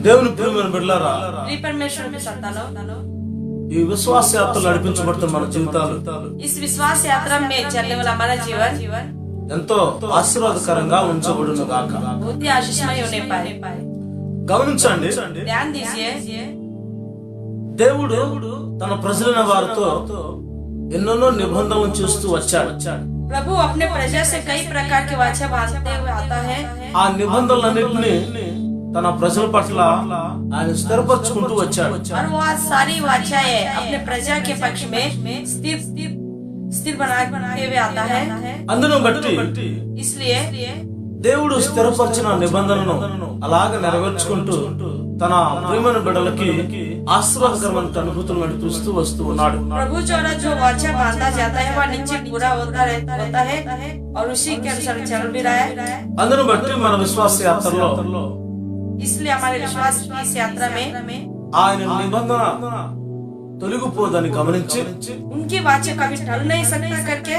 దేవుని ప్రియమైన బిడ్డలారా, परमेश्वर के संतानों, ఈ విశ్వాస యాత్రలు నడిపించబడుతున్న మన జీవితాలు इस विश्वास यात्रा में चलने वाला हमारा जीवन ఎంతో ఆశీర్వాదకరంగా ఉంచబడును గాక. बहुत ही आशीषमय होने पाए। గమనించండి, ध्यान दीजिए, దేవుడు తన ప్రజలైన వారితో ఎన్నెన్నో నిబంధనలు చేస్తూ వచ్చాడు. प्रभु अपने प्रजा से कई प्रकार के वाचा बांधते हुए आता है। ఆ నిబంధనలన్నింటినీ తన ప్రజల పట్ల ఆయన స్థిరపరచుకుంటూ వచ్చాడు. और वो आज सारी वाचाएं अपने प्रजा के पक्ष में स्थिर बनाते हुए आता है। అందును బట్టి इसलिए దేవుడు స్థిరపరిచిన నిబంధనను అలాగే నెరవేర్చుకుంటూ తన ప్రియమైన బిడ్డలకి ఆశీర్వాదకరమైన అనుభూతులు నడిపిస్తూ వస్తూ ఉన్నాడు. प्रभु द्वारा जो वाचा बांधा जाता है वह नीचे पूरा होता है और उसी के अनुसार चल भी रहा है। అందును బట్టి మన విశ్వాస యాత్రలో इसलिए हमारे विश्वास की इस यात्रा में ఆయన నిబంధన తొలగిపోదని గమనించి उनकी वाचा कभी टल नहीं सकता करके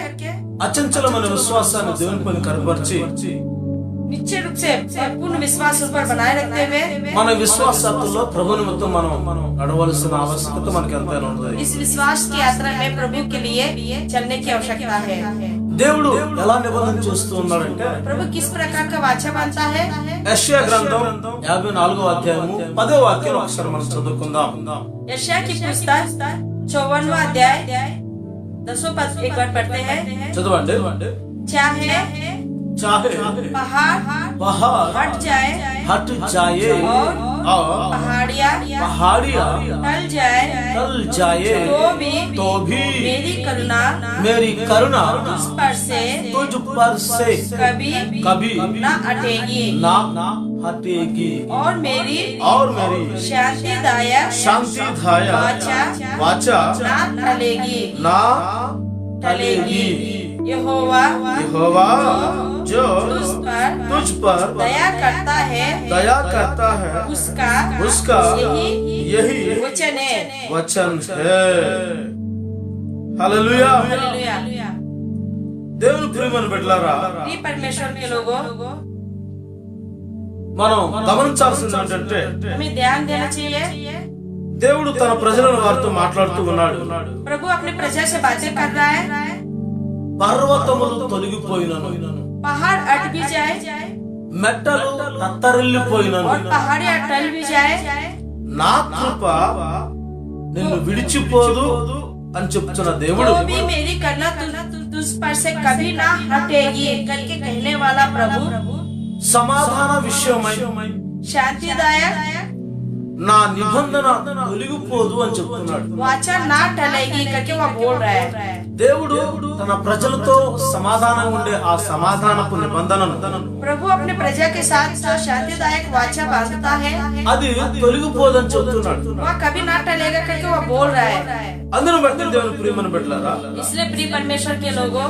అచంచలమైన విశ్వాసాన్ని దేవునిపై కనపరిచి निश्चय रूप से पूर्ण विश्वास ऊपर बनाए रखते हुए మన విశ్వాస యాత్రలో ప్రభు నిమిత్తం మనం నడవలసిన ఆవశ్యకత మనకి ఎంతైనా ఉంది. इस विश्वास की यात्रा में प्रभु के लिए चलने की आवश्यकता है। దేవుడు ఎలా నిబంధన చేస్తూ ఉన్నాడంటే, प्रभु किस प्रकार का वाचा बांधता है। యెషయా గ్రంథం 54వ అధ్యాయము 10వ వాక్యం ఒకసారి మనం చదువుకుందాం. यशाया की पुस्तक 54वां अध्याय 10वां पद एक बार पढ़ते हैं। చదవండి. चाहे पहाड़ हट जाए और पहाड़ियाँ टल जाए तो भी मेरी करुणा तुझ पर से कभी न हटेगी और मेरी शांतिदायक वाचा न टलेगी। यहोवा जो तुझ पर दया करता है उसका यही वचन है। హల్లెలూయా. हालेलुया। దేవుని ప్రియమైన బిడ్డలారా, प्रिय परमेश्वर के लोगों, మనం గమనించాల్సింది ఏంటంటే, हमें ध्यान देना चाहिए। దేవుడు తన ప్రజలను వారితో మాట్లాడుతూ ఉన్నాడు. प्रभु अपने प्रजा से बातें कर रहा है। పర్వతములు తొలగిపోయినను, पहाड़ हट भी जाए మెట్టలు తత్తరిల్లిపోయినను, और पहाड़ियाँ टल भी जाए, నా కృప నిన్ను విడిచిపోదు అని చెప్తున్న దేవుడు, तो भी मेरी करुणा तुझ पर से कभी ना हटेगी करके कहने वाला प्रभु సమాధాన విషయమై शांतिदायक నా నిబంధన తొలగిపోదు అని చెప్తున్నాడు. वाचा ना टलेगी करके वह बोल रहा है। దేవుడు తన ప్రజలతో సమాధానంగా ఉండే ఆ సమాధానపు నిబంధనను प्रभु अपने प्रजा के साथ जो शांतिदायक वाचा बांधता है అది తొలగిపోదని చెప్తున్నాడు. वह कभी ना टलेगा करके वह बोल रहा है। అందును బట్టి దేవుని ప్రియమైన బిడ్డలారా, इसलिए प्रिय परमेश्वर के लोगों,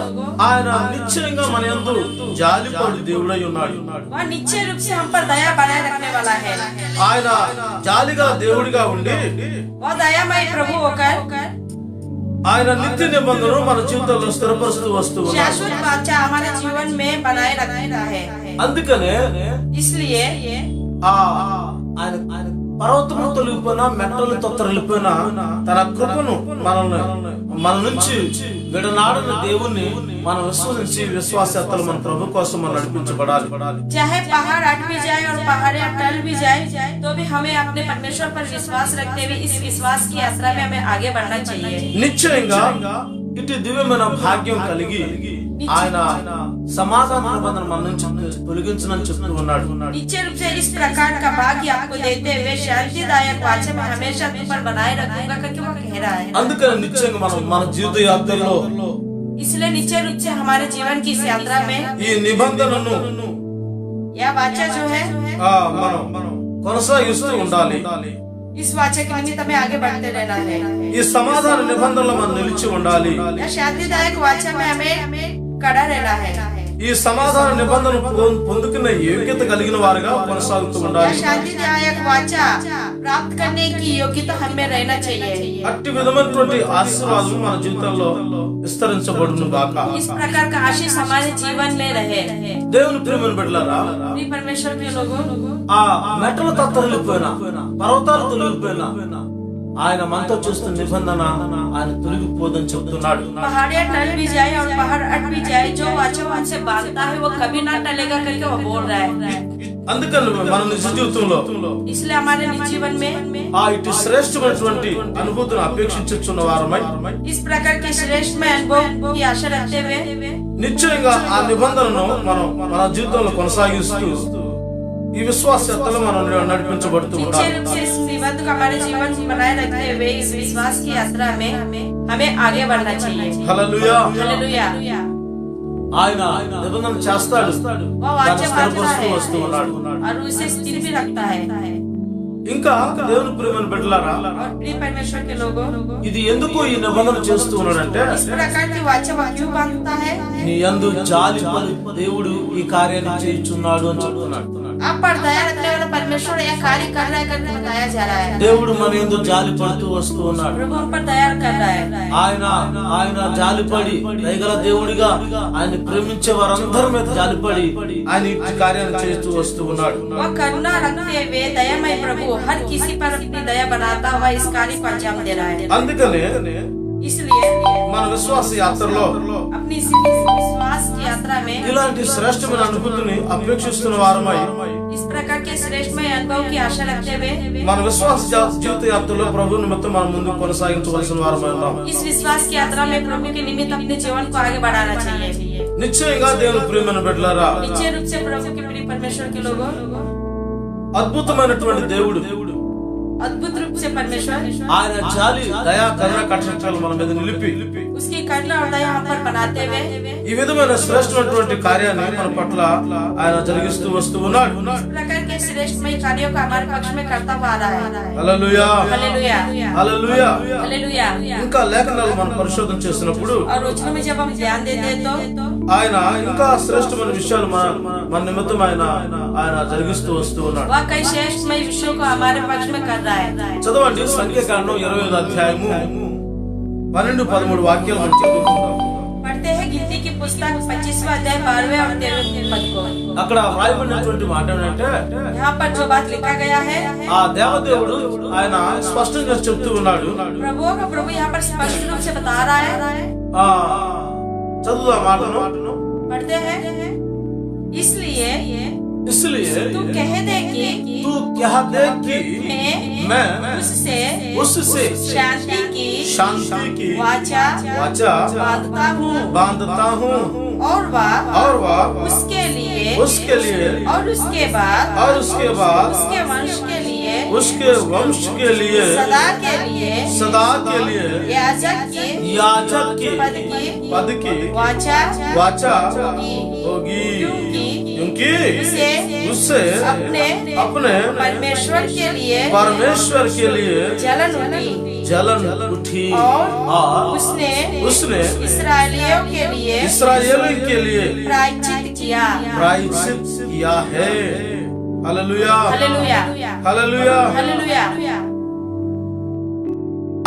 ఆయన నిశ్చయంగా మన యందు జాలిపడు దేవుడై ఉన్నాడు. वह निश्चय रूप से हम पर दया बनाए रखने वाला है। ఆయన జాలిగా దేవుడిగా ఉండి वह दयामय प्रभु होकर ఆయన నిత్య నిబంధనను మన జీవితంలో స్థిరపరుస్తూ వస్తూ ఉన్నాడు. शाश्वत वाचा हमारे जीवन में बनाए रखना है। అందుకనే इसलिए ఆయన పర్వతము తొలగిపోయినా మెట్టలు తొత్తరిల్లిపోయినా తన కృపను మన నుంచి విడనాడిన దేవుణ్ణి మనం విశ్వసించి విశ్వాసయాత్రలు మన ప్రభు కోసం మనం నడిపించబడాలి. चाहे पहाड़ हट भी जाए और पहाड़ियाँ टल भी जाए तो भी हमें अपने परमेश्वर पर विश्वास रखते हुए इस विश्वास की यात्रा में हमें आगे बढ़ना चाहिए। నిశ్చయంగా ఇటు దివ్యమైన భాగ్యం కలిగి ఆయన సమాధాన నిబంధన మన నుంచి తొలగించనని చెప్తూ ఉన్నాడు. निश्चय रूप से इस प्रकार का भाग्य आपको देते हुए शांतिदायक वाचा में हमेशा तुम पर बनाए रखूंगा करके वो कह रहा है। అందుకని నిశ్చయంగా మనం మన జీవిత యాత్రలో इसलिए निश्चय रूप से हमारे जीवन की इस यात्रा में ఈ నిబంధనను यह वाचा जो है మనం కొనసాగిస్తూ ఉండాలి. इस वाचा के निमित्त हमें आगे बढ़ते रहना है। ఈ సమాధాన నిబంధనలో మనం నిలిచి ఉండాలి. यह शांतिदायक वाचा में हमें कड़ा रहना है। ఈ ఈ సమాధాన నిబంధన పొందుకున్న యోగ్యత కలిగిన వారుగా కొనసాగుతూ ఉండాలి. शांतिदायक वाचा प्राप्त करने की योग्यता हमें रहना चाहिए. అట్టి విధమైనటువంటి ఆశీర్వాదం మన జీవితంలో విస్తరించబడును గాక. इस प्रकार का आशीष हमारे जीवन में रहे. దేవుని ప్రియమైన బిడ్డలారా, प्रिय परमेश्वर के लोगों, ఆ మెట్టలు తత్తరిల్లిపోయినా, పర్వతాలు తొలగిపోయినా ఆయన మనతో చేస్తున్న నిబంధన ఆయన తొలగిపోదని చెప్తున్నాడు. पहाड़ियाँ टल भी जाए और पहाड़ अट भी जाए, जो वाचा हमसे बांधता है वो कभी ना टलेगा करके वो बोल रहा है. అందుకని మన నిజ జీవితంలో इसलिए हमारे निज जीवन में ఆ ఇటు శ్రేష్టమైనటువంటి అనుభూతిని అపేక్షించుచున్న వారమై इस प्रकार के श्रेष्ठ में अनुभव की आशा रखते हुए నిశ్చయంగా ఆ నిబంధనను మనం మన జీవితంలో కొనసాగిస్తూ ఈ విశ్వాసతలో మనం నడిపించబడుతూ निश्चय ఉండాలి. रूप से इस निबंध को हमारे जीवन में बनाए रखते हुए इस विश्वास की यात्रा में हमें आगे बढ़ना चाहिए. హల్లెలూయా. हालेलुया. ఆయన నిబంధన చేస్తాడు, वो वाचा దాన్ని बांधता స్థిరపరుస్తూ है వస్తూ ఉన్నాడు. और उसे स्थिर भी रखता है. ఇంకా దేవుని ప్రియమైన బిడ్డలారా, और प्रिय परमेश्वर के लोगों, ఇది ఎందుకు ఈ నిబంధన చేస్తూ ఉన్నాడంటే इस प्रकार की वाचा क्यों बांधता है? నీ యందు జాలిపడి దేవుడు ఈ కార్యాన్ని చేయుచున్నాడు అని చెప్తున్నాడు. आप पर दया रखने वाला परमेश्वर यह कार्य कर रहा है करके बताया जा रहा है. దేవుడు మన యందు జాలి పడుతూ వస్తూ ఉన్నాడు. प्रभु हम पर दया कर रहा है. ఆయన జాలిపడి దయగల దేవుడిగా ఆయన ప్రేమించే వారందరి మీద జాలిపడి ఆయన ఈ కార్యాన్ని చేస్తూ వస్తూ ఉన్నాడు. वह करुणा रखते हुए दयामय प्रभु हर किसी पर अपनी दया बनाता हुआ इस कार्य को अंजाम दे रहा है. అందుకనే इसलिए మన విశ్వాస యాత్రలో अपनी इस विश्वास की यात्रा में ఇలాంటి శ్రేష్టమైన అనుభూతిని అపేక్షిస్తున్న వారమై इस प्रकार के श्रेष्ठमय अनुभव की आशा रखते हुए మన విశ్వాస జీవిత యాత్రలో ప్రభు నిమిత్తం మనం ముందుకు కొనసాగించవలసిన వారమై ఉన్నాం. इस विश्वास की यात्रा में प्रभु के निमित्त अपने जीवन को आगे बढ़ाना चाहिए. నిశ్చయంగా దేవుని ప్రియమైన బిడ్డలారా, निश्चय रूप से प्रभु के प्रिय परमेश्वर के लोगों, అద్భుతమైనటువంటి దేవుడు अद्भुत रूप से परमेश्वर ఆయన జాలి దయా కరుణ కటాక్షాలు మన మీద నిలిపి उसकी करुणा और दया हम पर बनाते हुए ఈ విధమైన శ్రేష్టమైనటువంటి కార్యాన్ని మన పట్ల ఆయన జరిగిస్తూ వస్తూ ఉన్నాడు. इस प्रकार के श्रेष्ठमय कार्यों को हमारे पक्ष में करता हुआ आ रहा है. హల్లెలూయా. हालेलुया. హల్లెలూయా. हालेलुया. ఇంకా లేఖనాలు మనం పరిశోధన చేసినప్పుడు और वचनों में जब हम ध्यान देते हैं तो ఆయన ఇంకా శ్రేష్టమైన విషయాలు మన నిమిత్తం ఆయన జరిగిస్తూ వస్తూ ఉన్నాడు. वह कई श्रेष्ठमय विषयों को हमारे पक्ष में कर रहा है. చదవండి సంఖ్యాకాండం 25వ అధ్యాయము 12-13 వాక్యాలు మనం చదువుకుందాం. पढ़ते हैं गिनती की पुस्तक 25वां अध्याय 12वें और 13वें पद को. అక్కడ వ్రాయబడినటువంటి మాట ఏంటంటే यहाँ पर जो बात लिखा गया है, ఆ దేవదేవుడు ఆయన స్పష్టంగా చెప్తూ ఉన్నాడు. प्रभुओं का प्रभु यहाँ पर स्पष्ट रूप से बता रहा है. ఆ చదువు ఆ మాటను. पढ़ते हैं इसलिए इसलिए तू कह दे कि तू कह दे कि मैं उससे शांति की वाचा बांधता हूँ और वह उसके लिए और उसके बाद उसके वंश के लिए सदा के लिए याजक के पद की वाचा होगी, क्योंकि उससे अपने परमेश्वर के लिए जलन उठी और उसने इस्राएलियों के लिए प्रायश्चित किया है. हालेलुया. हालेलुया. हालेलुया. हालेलुया.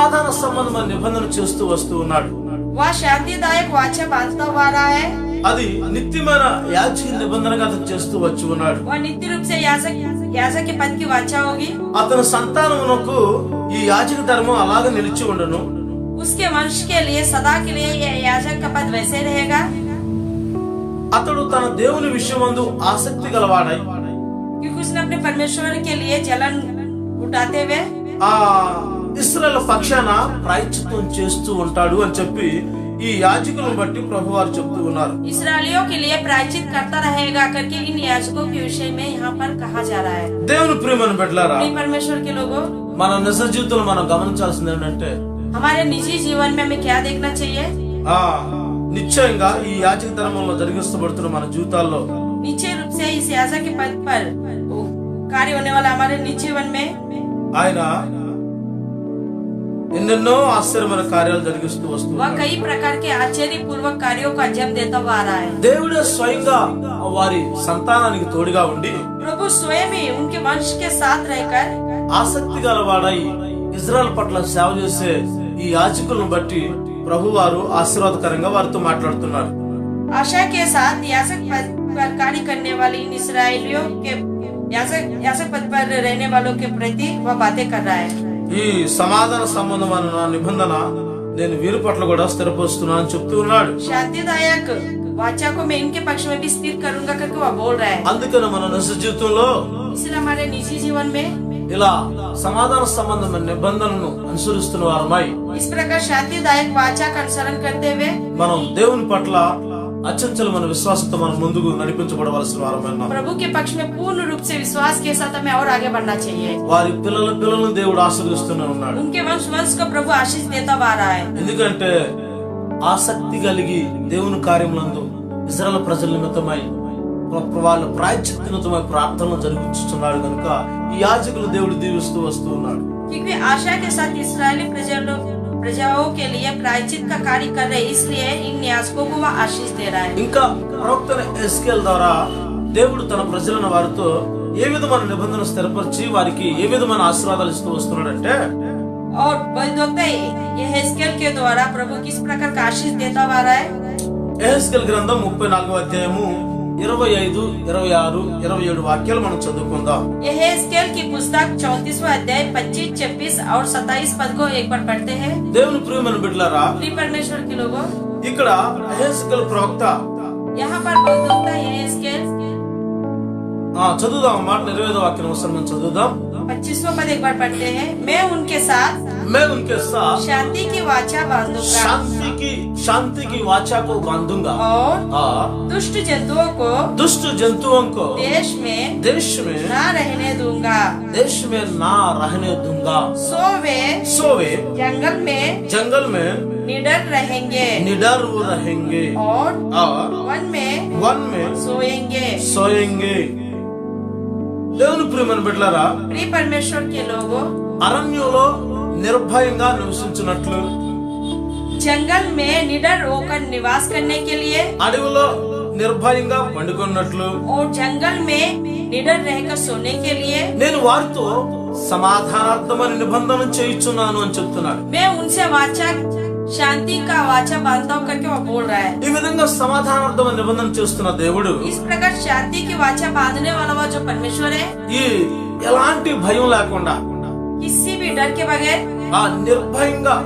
ఆధార సంబంధమైన నిబంధన చేస్తూ వస్తూ ఉన్నాడు. वह शांतिदायक वाचा बांधता हुआ रहा है. అది నిత్యమైన యాజక నిబంధనగా అతను చేస్తూ వచ్చి ఉన్నాడు. वह नित्य रूप से याजक के पद की वाचा होगी. అతని సంతానమునకు ఈ యాజక ధర్మం అలాగే నిలిచి ఉండను. उसके वंश के लिए सदा के लिए यह याजक का पद वैसे रहेगा. అతడు తన దేవుని విషయమందు ఆసక్తి గలవాడై क्योंकि उसने अपने परमेश्वर के लिए जलन उठाते हुए ఆ ఇశ్రాయేలు పక్షాన ప్రాయశ్చిత్తం చేస్తూ ఉంటాడు అని చెప్పి ఈ యాజకులను బట్టి ప్రభువారు చెప్తూ ఉన్నారు. इस्राएलियों के लिए प्रायश्चित करता रहेगा करके इन याजकों के विषय में यहाँ पर कहा जा रहा है. దేవుని ప్రియమైన బిడ్డలారా, परमेश्वर के लोगों, మన నిజ జీవితంలో మనం గమనించాల్సింది ఏంటంటే हमारे निजी जीवन में हमें क्या देखना चाहिए? నిశ్చయంగా ఈ యాజక ధర్మంలో జరిగిస్తబడుతున్న మన జీవితాల్లో निश्चय रूप से इस याजक के पद पर कार्य होने वाला हमारे निजी जीवन में ఆయన ఎన్నెన్నో ఆశ్చర్యమైన కార్యాలు జరిగిస్తూ वह వస్తున్నాడు. कई प्रकार के आश्चर्य पूर्वक कार्यों को अंजाम देता हुआ आ रहा है। దేవుడే స్వయంగా వారి సంతానానికి తోడుగా ఉండి प्रभु स्वयं ही उनके वंश के साथ रहकर ఆసక్తి గలవాడై ఇజ్రాయెల్ పట్ల సేవ చేసే ఈ యాజకులను బట్టి ప్రభువారు ఆశీర్వాదకరంగా వారితో మాట్లాడుతున్నారు. आशा के साथ याजक पद पर कार्य करने वाले इन इसराइलियों के याजक पद पर रहने वालों के प्रति वह बातें कर रहा है। ఈ సమాధాన సంబంధమైన నా నిబంధన నేను వీరి పట్ల కూడా స్థిరపరుస్తున్నా అని చెప్తూ ఉన్నాడు. शांतिदायक वाचा को मैं इनके पक्ष में भी स्थिर करूंगा करके वह बोल रहा है। అందుకని మన నిజ జీవితంలో इसलिए हमारे निजी जीवन में ఇలా సమాధాన సంబంధమైన నిబంధనను అనుసరిస్తున్న వారమై इस प्रकार शांतिदायक वाचा का अनुसरण करते हुए మనం దేవుని పట్ల అచంచలమైన విశ్వాసంతో మనం ముందుకు నడిపించబడవలసిన వారమై ఉన్నాం. प्रभु के पक्ष में पूर्ण रूप से विश्वास के साथ हमें और आगे बढ़ना चाहिए। వారి పిల్లలను దేవుడు ఆశీర్వదిస్తూనే ఉన్నాడు. उनके वंश को प्रभु आशीष देता हुआ आ रहा है। ఎందుకంటే ఆసక్తి కలిగి దేవుని కార్యములందు ఇజ్రాయెల్ ప్రజల నిమిత్తమై వాళ్ళ ప్రాయశ్చిత్త నిమిత్తమై ప్రార్థనలు జరిగిస్తున్నాడు కనుక ఈ యాజకులు దేవుడు దీవిస్తూ వస్తూ ఉన్నాడు. क्योंकि आशा के साथ इस्राएली प्रजाओं के लिए प्रायश्चित का कार्य कर रहे, इसलिए इन याजकों को वह आशीष दे रहा है। ఇంకా ప్రవక్త ఎస్కేల్ ద్వారా దేవుడు తన ప్రజలను వారితో ఏ విధమైన నిబంధన స్థిరపరిచి వారికి ఏ విధమైన ఆశీర్వాదాలు ఇస్తూ వస్తున్నాడంటే और ये हेस्केल के द्वारा प्रभु किस प्रकार का आशीष देता हुआ आ रहा है। యెహెజ్కేలు గ్రంథం 34వ అధ్యాయము 25, 26, 27 వాక్యాలు మనం చదువుకుందాం. ये हेस्केल की पुस्तक 34वां अध्याय 25, 26 और 27 पद को एक बार पढ़ते हैं। దేవుని ప్రియమైన బిడ్డలారా, प्रिय परमेश्वर के लोगों, ఇక్కడ యెహెజ్కేలు ప్రవక్త यहाँ पर बोल सकता है हेस्केल చదువుదాం మాట 25వ వాక్యం ఒకసారి మనం చదువుదాం. 25वां पद एक बार पढ़ते हैं। मैं उनके साथ शांति की वाचा बांधूंगा, शांति की वाचा को बांधूंगा और दुष्ट जंतुओं को देश में ना रहने दूंगा, सो वे जंगल में निडर रहेंगे और वन में सोएंगे. దేవుని ప్రియమైన బిడ్డలారా, प्रिय परमेश्वर के लोगों, అరణ్యంలో నిర్భయంగా నివసించినట్లు जंगल में निडर होकर निवास करने के लिए అడవిలో నిర్భయంగా పండుకున్నట్లు और जंगल में निडर रहकर सोने के लिए నేను వారితో సమాధానార్థమైన నిబంధన చేయించున్నాను అని చెప్తున్నాడు. मैं उनसे वाचा शांति का वाचा बांधता हूँ करके वो बोल रहा है। ఈ విధంగా సమాధానార్థమైన నిబంధన చేస్తున్న దేవుడు इस प्रकार शांति की वाचा बांधने वाला वो जो परमेश्वर है, ఈ ఎలాంటి భయం లేకుండా किसी भी डर के बगैर ఆ నిర్భయంగా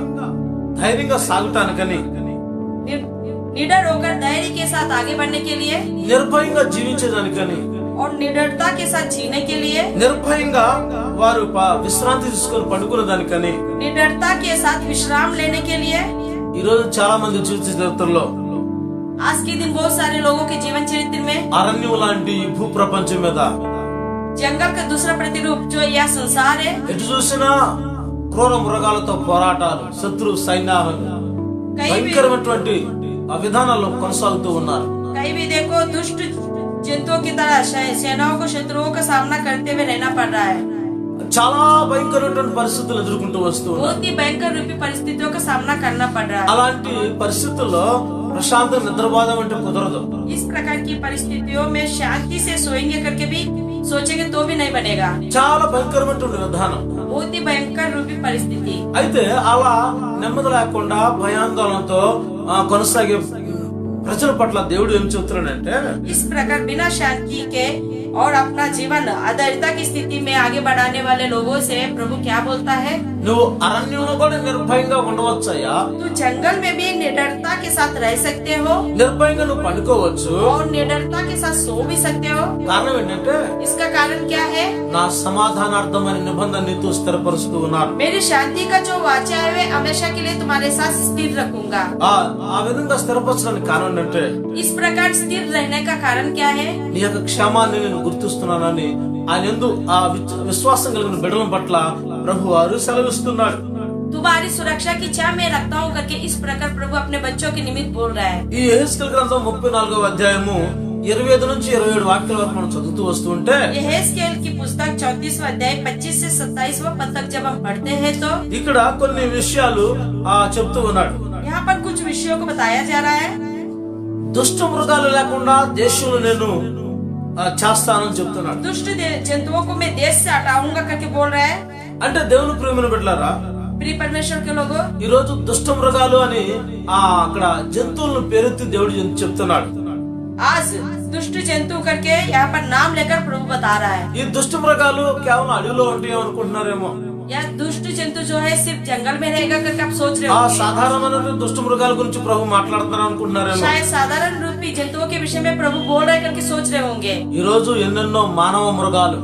ధైర్యంగా సాగుతానికని निडर होकर धैर्य के साथ आगे बढ़ने के लिए నిర్భయంగా జీవించేదానికని और निडरता के साथ जीने के लिए నిర్భయంగా వారు విశ్రాంతి తీసుకొని పడుకునే దానికని निडरता के साथ विश्राम लेने के लिए ఈ రోజు చాలా మంది జీవిత చరిత్రలో आज के दिन बहुत सारे लोगों के जीवन चरित्र में అరణ్యం లాంటి ఈ భూ ప్రపంచం మీద जंगल का दूसरा प्रतिरूप जो यह संसार है, ఎటు చూసినా క్రూర మృగాలతో పోరాటాలు, శత్రు సైన్యాలు భయంకరమైనటువంటి ఆ విధానాల్లో కొనసాగుతూ ఉన్నారు. कहीं भी देखो दुष्ट जंतुओं की तरह सेनाओं को शत्रुओं का सामना करते हुए रहना पड़ रहा है। చాలా భయంకరమైనటువంటి పరిస్థితులు ఎదుర్కొంటూ వస్తూ ఉన్నారు. बहुत ही भयंकर रूपी परिस्थितियों का सामना करना पड़ रहा है। అలాంటి పరిస్థితుల్లో ప్రశాంత నిద్రపోదాం అంటే కుదరదు. इस प्रकार की परिस्थितियों में शांति से सोएंगे करके भी सोचेंगे तो भी नहीं बनेगा। చాలా భయంకరమైనటువంటి విధానం. बहुत ही भयंकर रूपी परिस्थिति। అయితే అలా నెమ్మది లేకుండా భయాందోళనతో కొనసాగే ప్రజల పట్ల దేవుడు ఏం చెప్తున్నాడంటే इस प्रकार बिना शांति के और अपना जीवन अधैर्यता की स्थिति में आगे बढ़ाने वाले लोगों से प्रभु क्या बोलता है, నువ్వు అరణ్యంలో కూడా నిర్భయంగా ఉండవచ్చయ్యా, तू जंगल में भी निडरता के साथ रह सकते हो నిర్భయంగా నువ్వు పండుకోవచ్చు. और निडरता के साथ सो भी सकते हो। కారణం ఏంటంటే इसका कारण क्या है, నా సమాధానార్థమైన నిబంధన నీతో స్థిరపరుస్తూ ఉన్నాను. मेरी शांति का जो वाचा है वे हमेशा के लिए तुम्हारे साथ स्थिर रखूंगा। ఆ విధంగా స్థిరపరచడానికి కారణం ఏంటంటే इस प्रकार स्थिर रहने का कारण क्या है, నీ యొక్క క్షేమాన్ని నేను గుర్తిస్తున్నానని ఆయన యందు ఆ విశ్వాసం కలిగిన బిడ్డల పట్ల ప్రభువు వారు సెలవిస్తున్నాడు. तुम्हारी सुरक्षा की चाह मैं रखता हूँ करके इस प्रकार प्रभु अपने बच्चों के निमित्त बोल रहा है। ఈ యెహెజ్కేలు గ్రంథం 34వ అధ్యాయము 25 నుంచి 27 వాక్యాల వరకు మనం చదువుతూ వస్తూ ఉంటే यहेजकेल की पुस्तक 34वां अध्याय 25 से 27वां पद तक जब हम पढ़ते हैं तो ఇక్కడ కొన్ని విషయాలు చెప్తూ ఉన్నాడు. यहाँ पर कुछ विषयों को बताया जा रहा है। దుష్ట మృగాలు లేకుండా దేశంలో నేను చేస్తానని చెప్తున్నాడు. दुष्ट जंतुओं को मैं देश से हटाऊंगा करके बोल रहा है। అంటే దేవుని ప్రియమైన బిడ్డలారా, प्रिय परमेश्वर के लोगों, ఈ రోజు దుష్ట మృగాలు అని అక్కడ జంతువులను పేరెత్తి దేవుడు చెప్తున్నాడు. आज दुष्ट जंतु करके यहाँ पर नाम लेकर प्रभु बता रहा है। ఈ దుష్ట మృగాలు కేవలం అడవిలో ఉంటాయి అనుకుంటున్నారేమో. या दुष्ट जंतु जो है सिर्फ जंगल में रहेगा करके आप सोच रहे ఆ हो। సాధారణమైన దుష్ట మృగాల గురించి ప్రభు మాట్లాడుతున్నారు అనుకుంటున్నారేమో. शायद साधारण रूपी जंतुओं के विषय में प्रभु बोल रहे करके सोच रहे होंगे। ఈ రోజు ఎన్నెన్నో మానవ మృగాలు,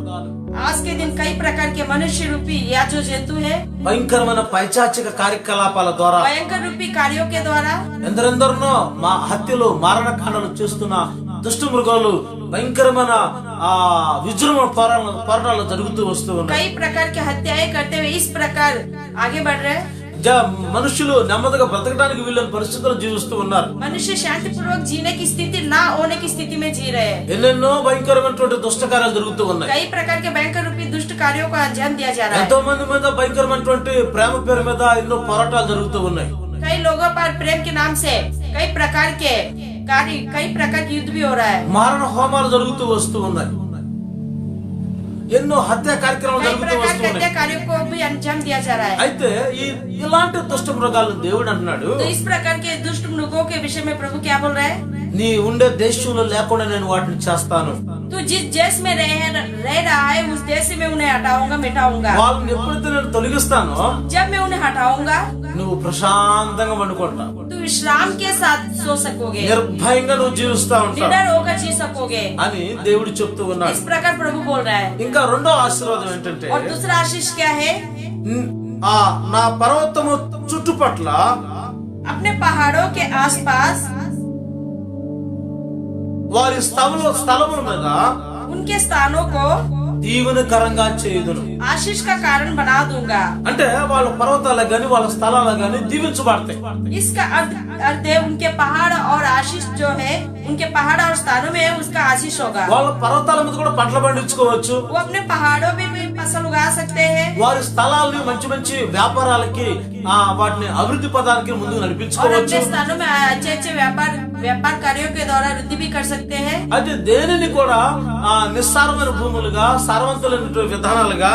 आज के दिन कई प्रकार के मनुष्य रूपी या जो जंतु है భయంకరమైన పైచాచిక కార్యకలాపాల ద్వారా, भयंकर रूपी कार्यों के द्वारा, ఎందరెందరినో మా హత్యలు మారణకాండలు చేస్తున్న దుష్ట మృగాలు భయంకరమైన విజృంభణ పోరాటాలు జరుగుతూ వస్తూ ఉన్నాయి. कई प्रकार की हत्याएं करते हुए इस प्रकार आगे बढ़ रहे हैं। మనుషులు నెమ్మదిగా బ్రతకడానికి వీళ్ళని పరిస్థితులు జీవిస్తూ ఉన్నారు. मनुष्य शांति पूर्वक जीने की स्थिति ना होने की स्थिति में जी रहे हैं। ఎన్నెన్నో భయంకరమైనటువంటి దుష్ట కార్యాలు జరుగుతూ ఉన్నాయి. कई प्रकार के भयंकर रूपी दुष्ट कार्यों को अंजाम दिया जा रहा है। ఎంతో మంది మీద భయంకరమైనటువంటి ప్రేమ పేరు మీద ఎన్నో పోరాటాలు జరుగుతూ ఉన్నాయి. कई लोगों पर प्रेम के नाम से कई प्रकार के कार्य, कई प्रकार की युद्ध भी हो रहा है। మారణ హోమాలు జరుగుతూ వస్తూ ఉన్నాయి. ఎన్నో హత్య కార్యక్రమాలు कई జరుగుతూ प्रकार వస్తూ के ఉన్నాయి. हत्या कार्यों को भी अंजाम दिया जा रहा है। అయితే ఇలాంటి దుష్ట మృగాలు దేవుడు అంటున్నాడు, तो इस प्रकार के दुष्ट मृगों के विषय में प्रभु क्या बोल रहा है? నీ ఉండే దేశంలో లేకుండా నేను వాటిని చేస్తాను. तू जिस देश में रह रहा है उस देश से मैं उन्हें हटाऊंगा, मिटाऊंगा। వాళ్ళని ఎప్పుడైతే నేను తొలగిస్తానో जब मैं उन्हें हटाऊंगा నువ్వు ప్రశాంతంగా పండుకుంటా, तो विश्राम के साथ सो सकोगे, నిర్భయంగా నువ్వు జీవిస్తా ఉంటావు निडर होकर जी सकोगे। అని దేవుడు చెప్తూ ఉన్నాడు. इस प्रकार प्रभु बोल रहा है। ఇంకా రెండో ఆశీర్వాదం ఏంటంటే, और दूसरा आशीष क्या है? నా పర్వతము చుట్టుపట్ల अपने पहाड़ों के आसपास వారి స్థలముల మీద उनके स्थानों को దీవెనకరంగా చేయుదును. आशीष का कारण बना दूंगा। అంటే వాళ్ళ పర్వతాలకు గాని వాళ్ళ స్థలాలకు గాని దీవించబడతాయి. इसका अर्थ है उनके पहाड़ और आशीष जो है उनके पहाड़ और स्थानों में उसका आशीष होगा। వాళ్ళ పర్వతాల మీద కూడా పంటలు పండించుకోవచ్చు. वो अपने पहाड़ों में भी फसल उगा सकते हैं వారి స్థలాలను మంచి మంచి వ్యాపారాలకి వాటిని అభివృద్ధి పదానికి ముందుకు और నడిపించుకోవచ్చు. अपने स्थानों में अच्छे अच्छे व्यापार कार्यों के द्वारा वृद्धि भी कर सकते हैं। అయితే దేనిని కూడా నిస్సారమైన భూములుగా సారవంతులైన విధానాలుగా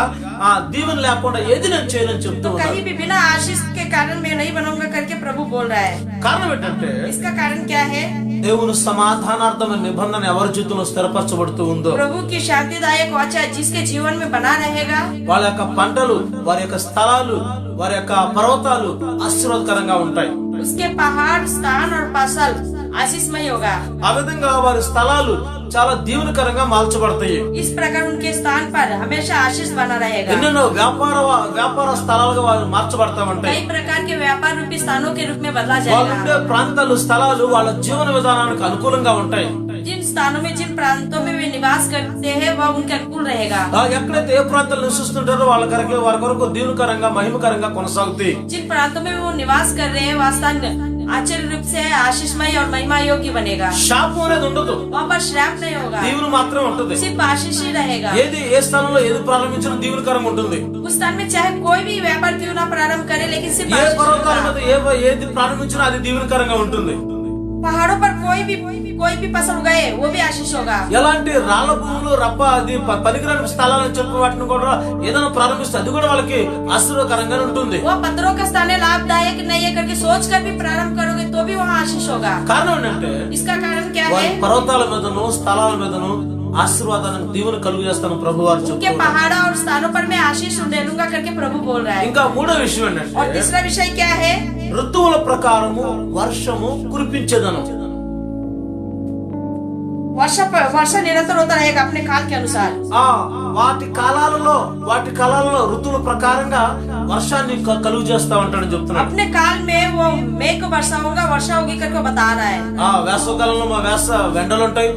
దీవెన లేకుండా ఏది నేను చేయనని చెప్తూ तो ఉన్నాను. कहीं भी बिना आशीष के कारण मैं नहीं बनूंगा करके प्रभु बोल रहा है। కారణం ఏంటంటే इसका कारण क्या है? దేవుని సమాధానార్థమైన నిబంధన ఎవరి జీవితంలో స్థిరపరచబడుతూ ఉందో प्रभु की शांतिदायक वाचा जिसके जीवन में बना रहेगा, వాళ్ళ యొక్క పంటలు, వారి యొక్క స్థలాలు, వారి యొక్క పర్వతాలు ఆశీర్వాదకరంగా ఉంటాయి. उसके पहाड़, स्थान और फसल आशीषमय होगा। ఆ విధంగా వారి స్థలాలు చాలా దీవెనకరంగా మార్చబడతాయి. इस प्रकार उनके स्थान पर हमेशा आशीष बना रहेगा। ఎన్నెన్నో వ్యాపార స్థలాలుగా వారు మార్చబడతా ఉంటాయి. कई प्रकार के व्यापार रूपी स्थानों के रूप में बदला వాళ్ళు ఉండే जाएगा। ప్రాంతాలు, స్థలాలు వాళ్ళ జీవన విధానానికి అనుకూలంగా ఉంటాయి. जिन स्थानों में, जिन प्रांतों में वे निवास करते हैं वह उनके अनुकूल रहेगा। ఎక్కడైతే ఏ ప్రాంతాలు నివసిస్తుంటారో వారి కొరకు దీవెనకరంగా మహిమకరంగా కొనసాగుతాయి. जिन प्रांतों में वो निवास कर रहे हैं वह स्थान आश्चर्य रूप से आशीषमय और महिमा योग्य बनेगा। శాపం అనేది ఉండదు, वहाँ पर श्राप नहीं होगा, దీవెన మాత్రమే ఉంటుంది. सिर्फ आशीष ही रहेगा। ఏ స్థలంలో ఏది ప్రారంభించినా దీవెనకరంగా ఉంటుంది. उस स्थान में चाहे कोई भी व्यापार क्यों ना प्रारंभ करे लेकिन सिर्फ ఏ आशीष పర్వతాల होगा। మీద ఏది ప్రారంభించినా అది దీవెనకరంగా ఉంటుంది. पहाड़ों पर कोई भी फसल उगाए वो भी आशीष होगा। ఎలాంటి రాళ్ల భూములు రప్ప అది పనికిరాని స్థలాలని చెప్పి వాటిని కూడా ఏదైనా ప్రారంభిస్తే అది కూడా వాళ్ళకి ఆశీర్వాదకరంగా ఉంటుంది. वो पत्थरों का स्थान है, लाभदायक नहीं है करके सोच कर भी प्रारंभ करोगे तो भी वहाँ आशीष होगा। కారణం ఏంటంటే इसका कारण क्या వారి है? పర్వతాల మీదను స్థలాల మీదను ఆశీర్వాదాన్ని దీవెన కలుగు చేస్తాను ప్రభు వారు उनके చెప్తున్నారు. पहाड़ों और स्थानों पर मैं आशीष उड़ेलूंगा करके प्रभु बोल रहा है। ఇంకా మూడో విషయం और ఏంటంటే तीसरा विषय क्या है? ఋతువుల ప్రకారము వర్షము కురిపించేదను. वर्षा निरंतर होता रहेगा अपने काल के अनुसार। వాటి కాలాలలో ఋతువుల ప్రకారంగా వర్షాన్ని కలుగు చేస్తా ఉంటాడని చెప్తున్నాడు. अपने काल में वो मेघ को वर्षा होगी करके बता रहा है। వేసవకాలంలో ఎండలు ఉంటాయి,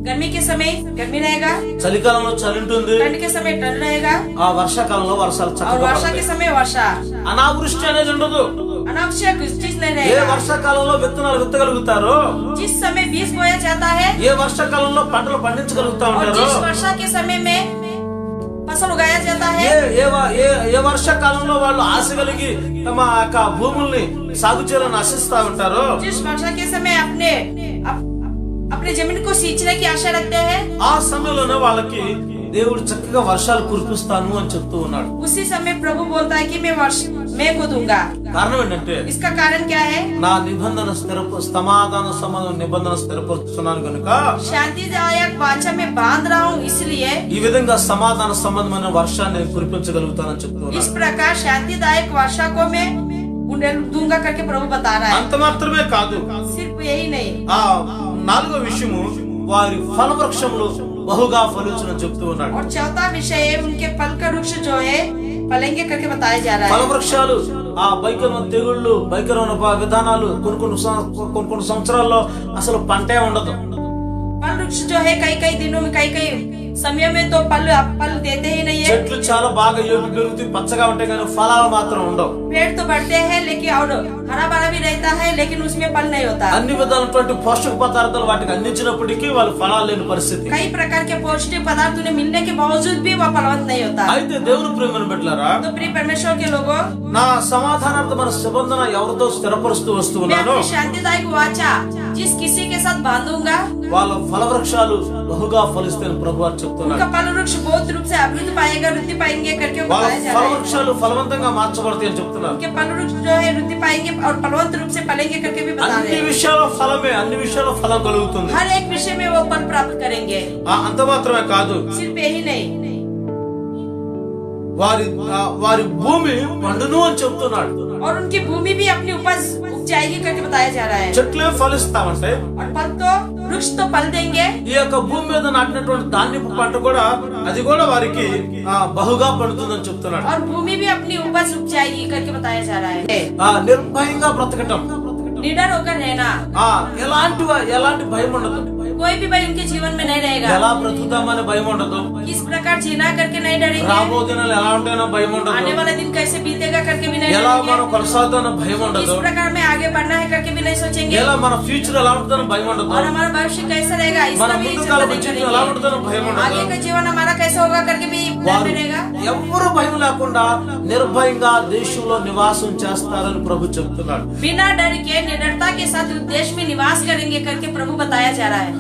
गर्मी के समय गर्मी रहेगा, చలికాలంలో చలి ఉంటుంది, ठंड के समय ठंड रहेगा వర్షాకాలంలో వర్షాలు और చక్కగా वर्षा के పడతాయి. समय वर्षा। అనావృష్టి అనేది ఉండదు. अनावश्यक चीज नहीं ఏ रहेगा। వర్షాకాలంలో విత్తనాలు విత్తగలుగుతారో, जिस समय बीज बोया जाता है ఏ వర్షాకాలంలో పంటలు పండించగలుగుతా और ఉంటారో, जिस वर्षा के समय में फसल उगाया जाता है, ఏ వర్షాకాలంలో వాళ్ళు ఆశ కలిగి తమ యొక్క భూముల్ని సాగు చేయాలని ఆశిస్తా ఉంటారో, जिस वर्षा के समय अपने जमीन को सींचने की आशा रखते हैं, ఆ సమయంలోనే వాళ్ళకి దేవుడు చక్కగా వర్షాలు కురిపిస్తాను అని చెప్తూ ఉన్నాడు. उसी समय प्रभु बोलता है कि मैं को दूंगा। కారణం ఏంటంటే, इसका कारण क्या है? నా నిబంధన సమాధాన సంబంధం నిబంధన స్థిరపరుస్తున్నాను కనుక शांतिदायक वाचा में बांध रहा हूँ, इसलिए ఈ విధంగా సమాధాన సంబంధమైన వర్షాన్ని కురిపించగలుగుతానని చెప్తూ इस ఉన్నాడు. प्रकार शांतिदायक वर्षा को मैं उन्हें दूंगा करके प्रभु बता रहा है। అంత మాత్రమే కాదు, सिर्फ यही नहीं, ఆ నాలుగో విషయము వారి ఫలవృక్షములు బహుగా ఫలించునని చెప్తూ ఉన్నాడు. और चौथा विषय है उनके फल का वृक्ष जो है फलेंगे करके बताया जा रहा है। ఫలవృక్షాలు ఆ భయంకరమైన తెగుళ్ళు, భయంకరమైన విధానాలు కొన్ని సంవత్సరాల్లో అసలు పంటే ఉండదు. फल वृक्ष जो है कई कई दिनों में कई कई समय में तो फल देते ही नहीं है। చెట్లు చాలా బాగా ఏపు పెరుగుతాయి, పచ్చగా ఉంటాయి, కానీ ఫలాలు మాత్రం ఉండవు. पेड़ तो बढ़ते हैं लेकिन और हरा भरा भी रहता है लेकिन उसमें फल नहीं होता। అన్ని విధాలైనటువంటి పోషక పదార్థాలు వాటికి అందించినప్పటికీ వాళ్ళు ఫలాలు లేని పరిస్థితి. कई प्रकार के पौष्टिक पदार्थ उन्हें मिलने के बावजूद भी वह फलवंत नहीं होता। అయితే దేవుని ప్రేమను బిడ్డలారా, तो प्रिय परमेश्वर के लोगों, నా సమాధానార్థమైన నిబంధన ఎవరితో స్థిరపరుస్తూ వస్తూ मैं ఉన్నానో अपनी शांतिदायक वाचा जिस किसी के साथ बांधूंगा వాళ్ళ ఫలవృక్షాలు బహుగా ఫలిస్తాయని ప్రభువు చెప్తున్నాడు. उनका फल वृक्ष बहुत रूप से अभिवृद्धि पाएगा, वृद्धि पाएंगे करके वो వాళ్ళ बताया जा रहा है। ఫలవృక్షాలు ఫలవంతంగా మార్చబడతాయి అని చెప్తున్నారు. उनके फल वृक्ष जो है वृद्धि पाएंगे और फलवंत रूप से फलेंगे करके भी बता रहे అన్ని हैं। విషయాల్లో ఫలమే, అన్ని విషయాల్లో ఫలం కలుగుతుంది. हर एक विषय में वो फल प्राप्त करेंगे। అంత మాత్రమే కాదు, सिर्फ यही नहीं, వారి భూమి పండును అని చెప్తున్నాడు. और उनकी भूमि भी अपनी उपज उपजाएगी करके बताया जा रहा है। చెట్లే ఫలిస్తామంటే और फल तो वृक्ष तो फल देंगे, ఈ యొక్క భూమి మీద నాటినటువంటి ధాన్యపు పంట కూడా అది కూడా వారికి బహుగా పడుతుందని చెప్తున్నాడు. और भूमि भी अपनी उपज उपजाएगी करके बताया जा रहा है। నిర్భయంగా బ్రతకటం, निडर होकर रहना, ఎలాంటి భయం ఉండదు. कोई भी भय उनके जीवन में नहीं रहेगा। ఎలా బ్రతుకుతామని భయం ఉండదు. किस प्रकार जीना करके नहीं डरेंगे, రాబో దినాలు ఎలా ఉంటాయో భయం ఉండదు. आने वाला दिन कैसे बीतेगा करके भी नहीं ఎలా మనం डरेंगे, కొనసాగుతానో భయం किस ఉండదు. प्रकार में आगे बढ़ना है करके भी नहीं सोचेंगे, ఎలా మన ఫ్యూచర్ ఎలా ఉంటుందో భయం ఉండదు. और हमारा भविष्य कैसा रहेगा మన इसका भी ముందు चिंता కాలం नहीं జీవితం ఎలా करेंगे, ఉంటుందో భయం ఉండదు. आगे का जीवन हमारा कैसा होगा करके भी వారు नहीं रहेगा। ఎవ్వరు భయం లేకుండా నిర్భయంగా దేశంలో నివాసం చేస్తారని ప్రభు చెప్తున్నాడు. बिना डर के निडरता के साथ उस देश में निवास करेंगे करके प्रभु बताया जा रहा है।